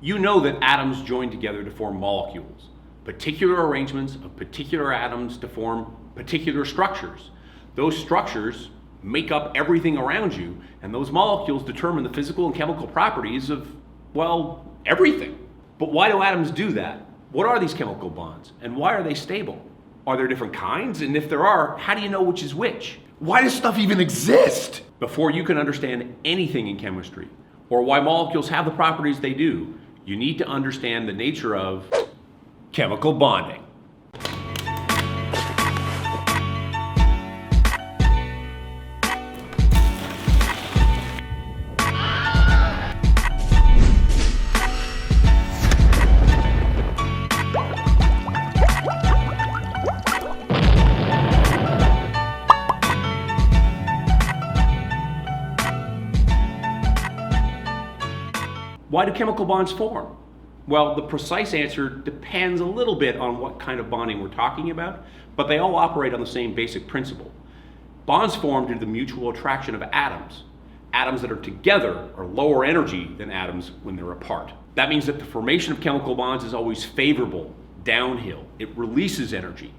You know that atoms join together to form molecules, particular arrangements of particular atoms to form particular structures. Those structures make up everything around you, and those molecules determine the physical and chemical properties of, well, everything. But why do atoms do that? What are these chemical bonds, and why are they stable? Are there different kinds? And if there are, how do you know which is which? Why does stuff even exist? Before you can understand anything in chemistry, or why molecules have the properties they do, you need to understand the nature of chemical bonding. Why do chemical bonds form? Well, the precise answer depends a little bit on what kind of bonding we're talking about, but they all operate on the same basic principle. Bonds form due to the mutual attraction of atoms. Atoms that are together are lower energy than atoms when they're apart. That means that the formation of chemical bonds is always favorable, downhill. It releases energy.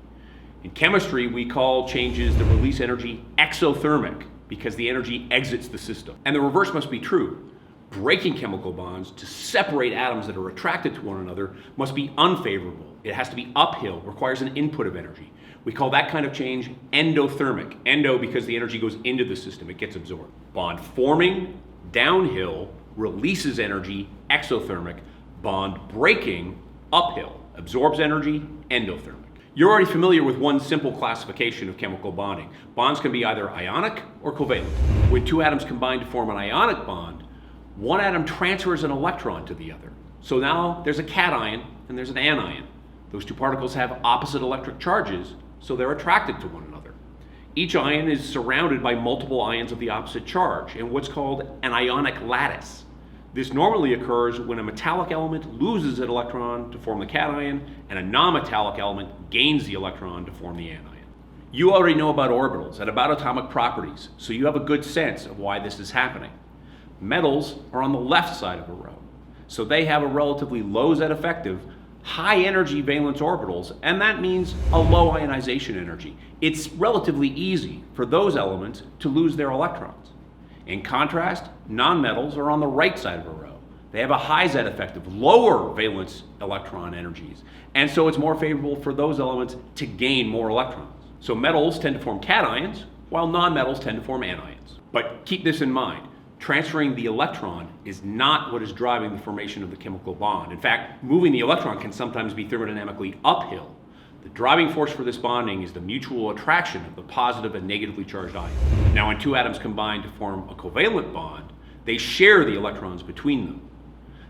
In chemistry, we call changes that release energy exothermic because the energy exits the system. And the reverse must be true. Breaking chemical bonds to separate atoms that are attracted to one another must be unfavorable. It has to be uphill, requires an input of energy. We call that kind of change endothermic. Endo because the energy goes into the system, it gets absorbed. Bond forming, downhill, releases energy, exothermic. Bond breaking, uphill, absorbs energy, endothermic. You're already familiar with one simple classification of chemical bonding. Bonds can be either ionic or covalent. When two atoms combine to form an ionic bond, one atom transfers an electron to the other. So now there's a cation and there's an anion. Those two particles have opposite electric charges, so they're attracted to one another. Each ion is surrounded by multiple ions of the opposite charge in what's called an ionic lattice. This normally occurs when a metallic element loses an electron to form the cation and a non-metallic element gains the electron to form the anion. You already know about orbitals and about atomic properties, so you have a good sense of why this is happening. Metals are on the left side of a row, so they have a relatively low Z effective, high energy valence orbitals, and that means a low ionization energy. It's relatively easy for those elements to lose their electrons. In contrast, nonmetals are on the right side of a row. They have a high Z effective, lower valence electron energies, and so it's more favorable for those elements to gain more electrons. So metals tend to form cations, while nonmetals tend to form anions. But keep this in mind. Transferring the electron is not what is driving the formation of the chemical bond. In fact, moving the electron can sometimes be thermodynamically uphill. The driving force for this bonding is the mutual attraction of the positive and negatively charged ions. Now, when two atoms combine to form a covalent bond, they share the electrons between them.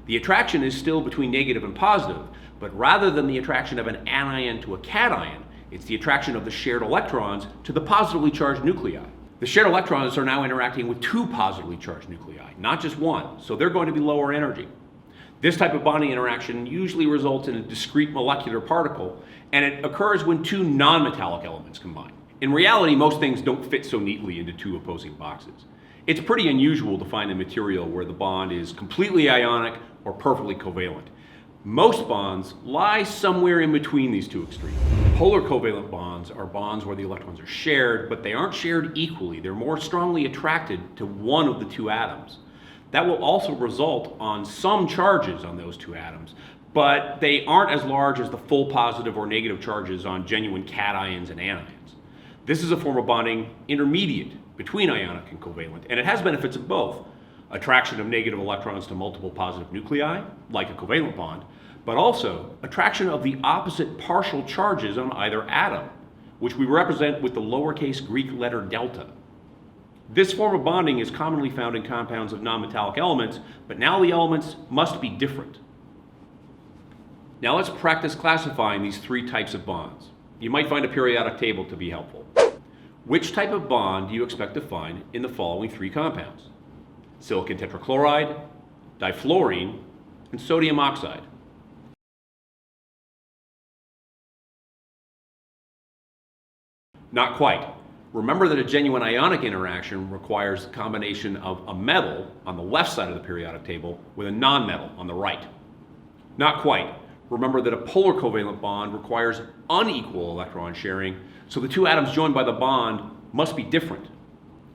The attraction is still between negative and positive, but rather than the attraction of an anion to a cation, it's the attraction of the shared electrons to the positively charged nuclei. The shared electrons are now interacting with two positively charged nuclei, not just one, so they're going to be lower energy. This type of bonding interaction usually results in a discrete molecular particle, and it occurs when two non-metallic elements combine. In reality, most things don't fit so neatly into two opposing boxes. It's pretty unusual to find a material where the bond is completely ionic or perfectly covalent. Most bonds lie somewhere in between these two extremes. Polar covalent bonds are bonds where the electrons are shared, but they aren't shared equally. They're more strongly attracted to one of the two atoms. That will also result on some charges on those two atoms, but they aren't as large as the full positive or negative charges on genuine cations and anions. This is a form of bonding intermediate between ionic and covalent, and it has benefits of both. Attraction of negative electrons to multiple positive nuclei, like a covalent bond, but also attraction of the opposite partial charges on either atom, which we represent with the lowercase Greek letter delta. This form of bonding is commonly found in compounds of nonmetallic elements, but now the elements must be different. Now let's practice classifying these three types of bonds. You might find a periodic table to be helpful. Which type of bond do you expect to find in the following three compounds? Silicon tetrachloride, difluorine, and sodium oxide. Not quite. Remember that a genuine ionic interaction requires the combination of a metal on the left side of the periodic table with a nonmetal on the right. Not quite. Remember that a polar covalent bond requires unequal electron sharing, so the two atoms joined by the bond must be different.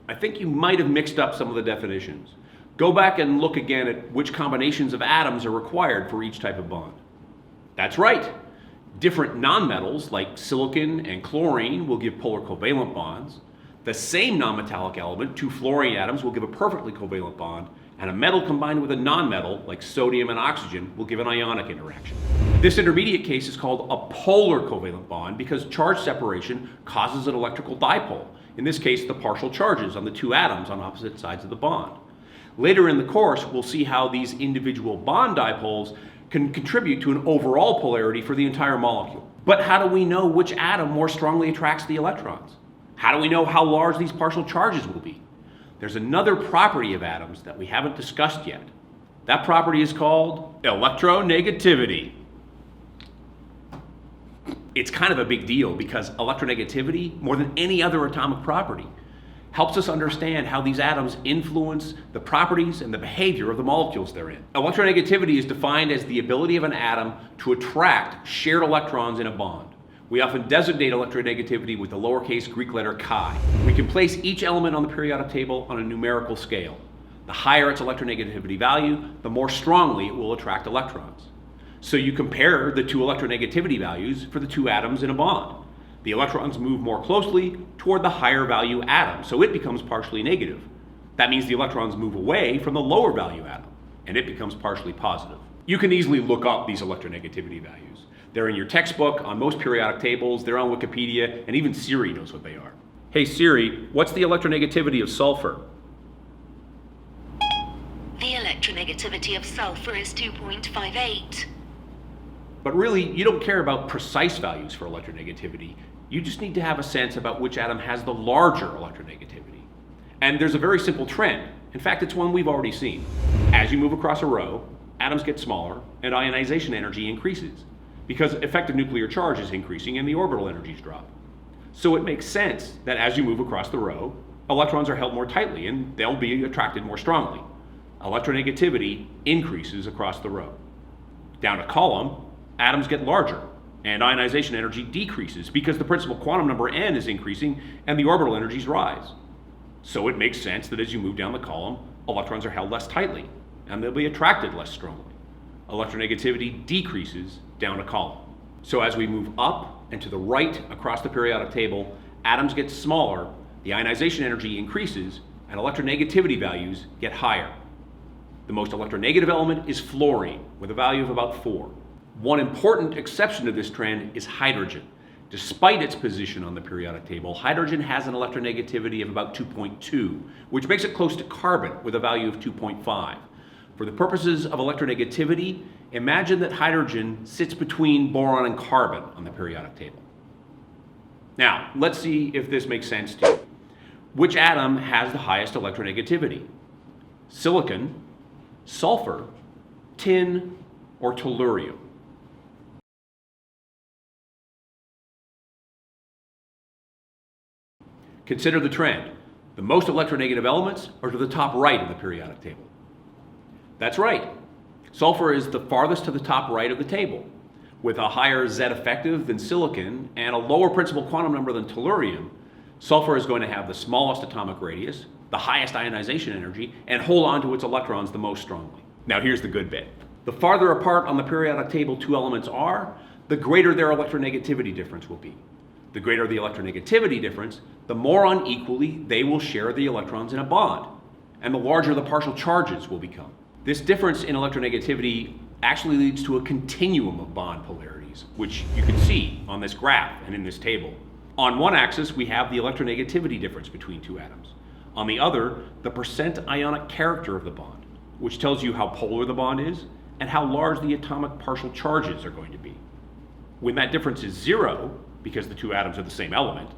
I think you might have mixed up some of the definitions. Go back and look again at which combinations of atoms are required for each type of bond. That's right. Different nonmetals like silicon and chlorine will give polar covalent bonds. The same nonmetallic element, two fluorine atoms, will give a perfectly covalent bond, and a metal combined with a nonmetal, like sodium and oxygen, will give an ionic interaction. This intermediate case is called a polar covalent bond because charge separation causes an electrical dipole, in this case the partial charges on the two atoms on opposite sides of the bond. Later in the course, we'll see how these individual bond dipoles can contribute to an overall polarity for the entire molecule. But how do we know which atom more strongly attracts the electrons? How do we know how large these partial charges will be? There's another property of atoms that we haven't discussed yet. That property is called electronegativity. It's kind of a big deal because electronegativity, more than any other atomic property, helps us understand how these atoms influence the properties and the behavior of the molecules they're in. Electronegativity is defined as the ability of an atom to attract shared electrons in a bond. We often designate electronegativity with the lowercase Greek letter chi. We can place each element on the periodic table on a numerical scale. The higher its electronegativity value, the more strongly it will attract electrons. So you compare the two electronegativity values for the two atoms in a bond. The electrons move more closely toward the higher value atom, so it becomes partially negative. That means the electrons move away from the lower value atom, and it becomes partially positive. You can easily look up these electronegativity values. They're in your textbook, on most periodic tables, they're on Wikipedia, and even Siri knows what they are. Hey Siri, what's the electronegativity of sulfur? The electronegativity of sulfur is 2.58. But really, you don't care about precise values for electronegativity. You just need to have a sense about which atom has the larger electronegativity. And there's a very simple trend. In fact, it's one we've already seen. As you move across a row, atoms get smaller and ionization energy increases because effective nuclear charge is increasing and the orbital energies drop. So it makes sense that as you move across the row, electrons are held more tightly and they'll be attracted more strongly. Electronegativity increases across the row. Down a column, atoms get larger and ionization energy decreases because the principal quantum number n is increasing and the orbital energies rise. So it makes sense that as you move down the column, electrons are held less tightly and they'll be attracted less strongly. Electronegativity decreases down a column. So as we move up and to the right across the periodic table, atoms get smaller, the ionization energy increases, and electronegativity values get higher. The most electronegative element is fluorine, with a value of about 4. One important exception to this trend is hydrogen. Despite its position on the periodic table, hydrogen has an electronegativity of about 2.2, which makes it close to carbon with a value of 2.5. For the purposes of electronegativity, imagine that hydrogen sits between boron and carbon on the periodic table. Now, let's see if this makes sense to you. Which atom has the highest electronegativity? Silicon, sulfur, tin, or tellurium? Consider the trend. The most electronegative elements are to the top right of the periodic table. That's right. Sulfur is the farthest to the top right of the table. With a higher Z effective than silicon and a lower principal quantum number than tellurium, sulfur is going to have the smallest atomic radius, the highest ionization energy, and hold on to its electrons the most strongly. Now here's the good bit. The farther apart on the periodic table two elements are, the greater their electronegativity difference will be. The greater the electronegativity difference, the more unequally they will share the electrons in a bond, and the larger the partial charges will become. This difference in electronegativity actually leads to a continuum of bond polarities, which you can see on this graph and in this table. On one axis, we have the electronegativity difference between two atoms. On the other, the percent ionic character of the bond, which tells you how polar the bond is and how large the atomic partial charges are going to be. When that difference is 0, because the two atoms are the same element,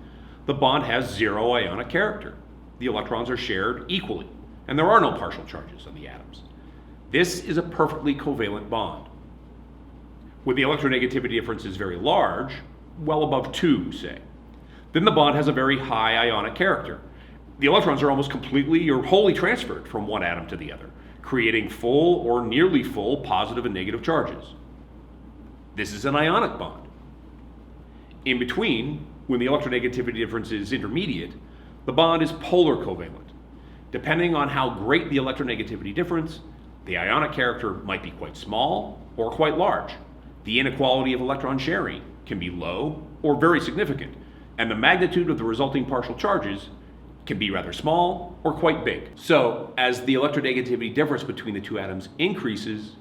the bond has 0 ionic character. The electrons are shared equally, and there are no partial charges on the atoms. This is a perfectly covalent bond. When the electronegativity difference is very large, well above 2, say, then the bond has a very high ionic character. The electrons are almost completely or wholly transferred from one atom to the other, creating full or nearly full positive and negative charges. This is an ionic bond. In between, when the electronegativity difference is intermediate, the bond is polar covalent. Depending on how great the electronegativity difference, the ionic character might be quite small or quite large. The inequality of electron sharing can be low or very significant, and the magnitude of the resulting partial charges can be rather small or quite big. So, as the electronegativity difference between the two atoms increases,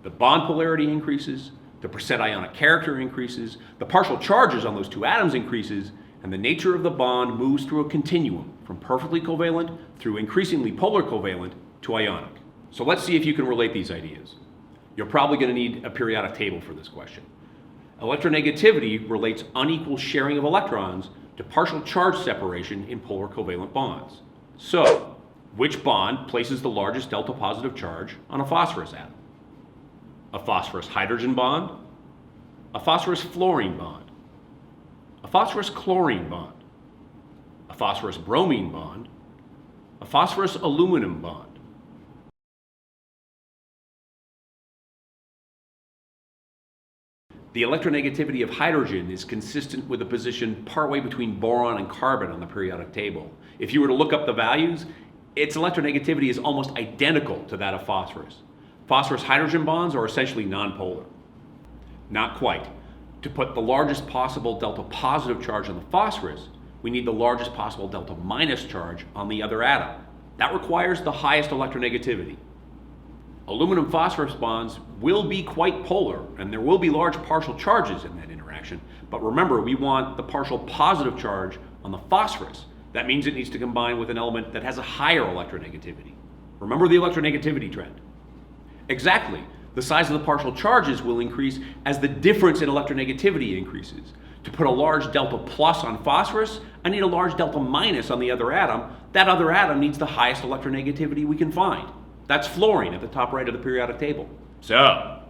the bond polarity increases, the percent ionic character increases, the partial charges on those two atoms increases, and the nature of the bond moves through a continuum from perfectly covalent through increasingly polar covalent to ionic. So let's see if you can relate these ideas. You're probably going to need a periodic table for this question. Electronegativity relates unequal sharing of electrons to partial charge separation in polar covalent bonds. So, which bond places the largest delta positive charge on a phosphorus atom? A phosphorus hydrogen bond, a phosphorus fluorine bond, a phosphorus chlorine bond, a phosphorus bromine bond, a phosphorus aluminum bond. The electronegativity of hydrogen is consistent with a position partway between boron and carbon on the periodic table. If you were to look up the values, its electronegativity is almost identical to that of phosphorus. Phosphorus hydrogen bonds are essentially nonpolar. Not quite. To put the largest possible delta positive charge on the phosphorus, we need the largest possible delta minus charge on the other atom. That requires the highest electronegativity. Aluminum phosphorus bonds will be quite polar, and there will be large partial charges in that interaction. But remember, we want the partial positive charge on the phosphorus. That means it needs to combine with an element that has a higher electronegativity. Remember the electronegativity trend. Exactly. The size of the partial charges will increase as the difference in electronegativity increases. To put a large delta plus on phosphorus, I need a large delta minus on the other atom. That other atom needs the highest electronegativity we can find. That's fluorine at the top right of the periodic table. So,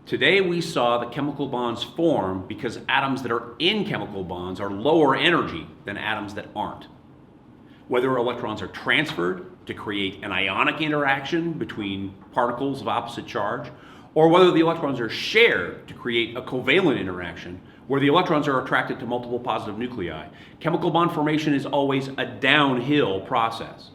today we saw that chemical bonds form because atoms that are in chemical bonds are lower energy than atoms that aren't. Whether electrons are transferred to create an ionic interaction between particles of opposite charge, or whether the electrons are shared to create a covalent interaction where the electrons are attracted to multiple positive nuclei, chemical bond formation is always a downhill process.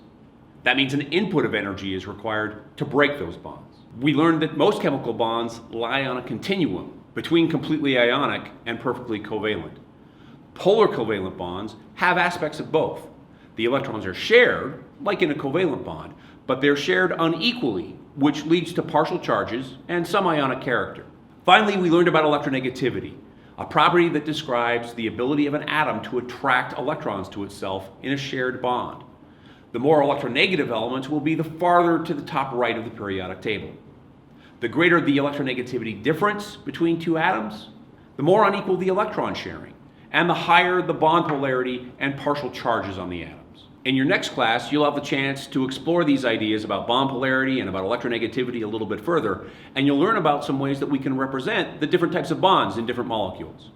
That means an input of energy is required to break those bonds. We learned that most chemical bonds lie on a continuum between completely ionic and perfectly covalent. Polar covalent bonds have aspects of both. The electrons are shared, like in a covalent bond, but they're shared unequally, which leads to partial charges and some ionic character. Finally, we learned about electronegativity, a property that describes the ability of an atom to attract electrons to itself in a shared bond. The more electronegative elements will be the farther to the top right of the periodic table. The greater the electronegativity difference between two atoms, the more unequal the electron sharing, and the higher the bond polarity and partial charges on the atoms. In your next class, you'll have the chance to explore these ideas about bond polarity and about electronegativity a little bit further, and you'll learn about some ways that we can represent the different types of bonds in different molecules.